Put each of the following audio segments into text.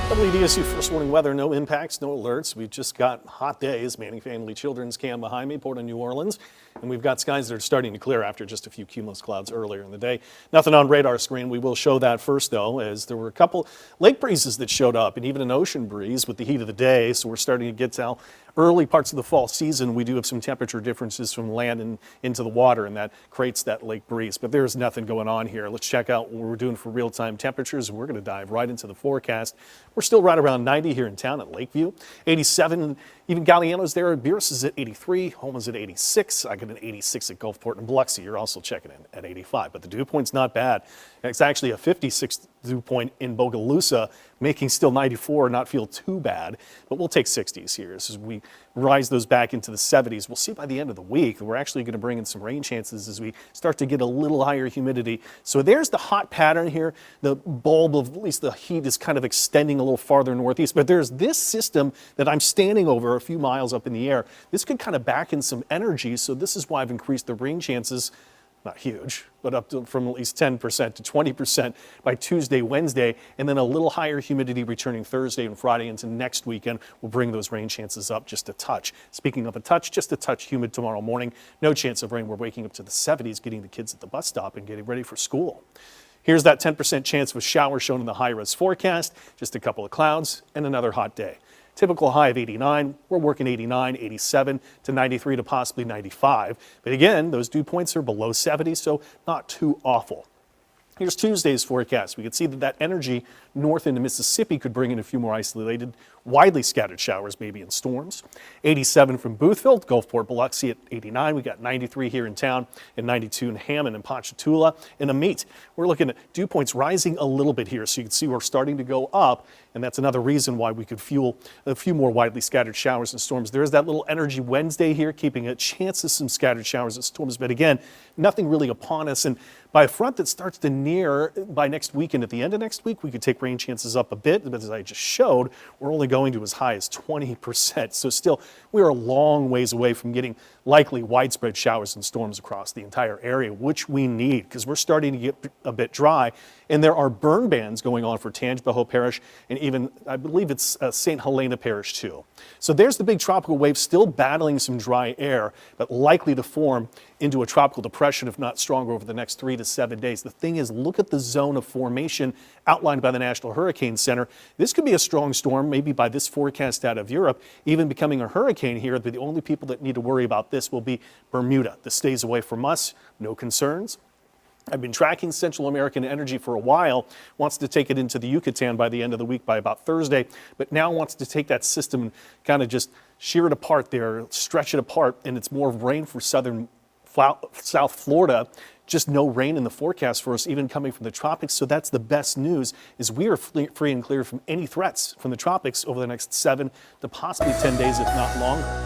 WDSU first warning weather, no impacts, no alerts. We've just got hot days. Manning Family Children's Camp behind me, Port of New Orleans. And we've got skies that are starting to clear after just a few cumulus clouds earlier in the day. Nothing on radar screen. We will show that first, though, as there were a couple lake breezes that showed up and even an ocean breeze with the heat of the day. So we're starting to get to early parts of the fall season. We do have some temperature differences from land and into the water, and that creates that lake breeze. But there's nothing going on here. Let's check out what we're doing for real-time temperatures. We're going to dive right into the forecast. We're still right around 90 here in town at Lakeview. 87, even Galliano's there. Beerus is at 83. Home is at 86. I got an 86 at Gulfport and Biloxi. You're also checking in at 85. But the dew point's not bad. It's actually a 56 dew point in Bogalusa, making still 94, not feel too bad. But we'll take 60s here as we rise those back into the 70s. We'll see by the end of the week. We're actually going to bring in some rain chances as we start to get a little higher humidity. So there's the hot pattern here. The bulb of at least the heat is kind of extending a little farther northeast. But there's this system that I'm standing over a few miles up in the air. This could kind of back in some energy. So this is why I've increased the rain chances. Not huge, but up to from at least 10% to 20% by Tuesday, Wednesday, and then a little higher humidity returning Thursday and Friday into next weekend will bring those rain chances up just a touch. Speaking of a touch, just a touch humid tomorrow morning. No chance of rain. We're waking up to the 70s, getting the kids at the bus stop and getting ready for school. Here's that 10% chance of a shower shown in the high-res forecast. Just a couple of clouds and another hot day. Typical high of 89. We're working 89, 87 to 93 to possibly 95. But again, those dew points are below 70, so not too awful. Here's Tuesday's forecast. We can see that energy north into Mississippi could bring in a few more isolated, widely scattered showers, maybe in storms. 87 from Boothville, Gulfport, Biloxi at 89. We got 93 here in town and 92 in Hammond and Ponchatoula. And Amite, we're looking at dew points rising a little bit here. So you can see we're starting to go up. And that's another reason why we could fuel a few more widely scattered showers and storms. There is that little energy Wednesday here, keeping a chance of some scattered showers and storms. But again, nothing really upon us. And by a front that starts to near by next weekend, at the end of next week, we could take rain chances up a bit. But as I just showed, we're only going to as high as 20%. So still, we are a long ways away from getting likely widespread showers and storms across the entire area, which we need because we're starting to get a bit dry. And there are burn bans going on for Tangipahoa Parish and even, I believe it's St. Helena Parish too. So there's the big tropical wave still battling some dry air, but likely to form into a tropical depression, if not stronger, over the next 3 to 7 days. The thing is, look at the zone of formation outlined by the National Hurricane Center. This could be a strong storm, maybe by this forecast out of Europe, even becoming a hurricane here. But the only people that need to worry about this will be Bermuda. This stays away from us, no concerns. I've been tracking Central American energy for a while, wants to take it into the Yucatan by the end of the week, by about Thursday, but now wants to take that system and kind of just shear it apart there, stretch it apart, and it's more rain for South Florida. Just no rain in the forecast for us, even coming from the tropics. So that's the best news, is we are free and clear from any threats from the tropics over the next 7 to possibly 10 days, if not longer.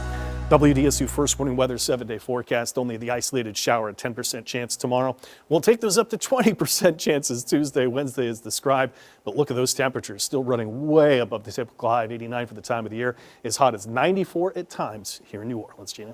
WDSU first warning weather 7-day forecast, only the isolated shower at 10% chance tomorrow. We'll take those up to 20% chances Tuesday, Wednesday as described. But look at those temperatures still running way above the typical high of 89 for the time of the year, as hot as 94 at times here in New Orleans. Gina.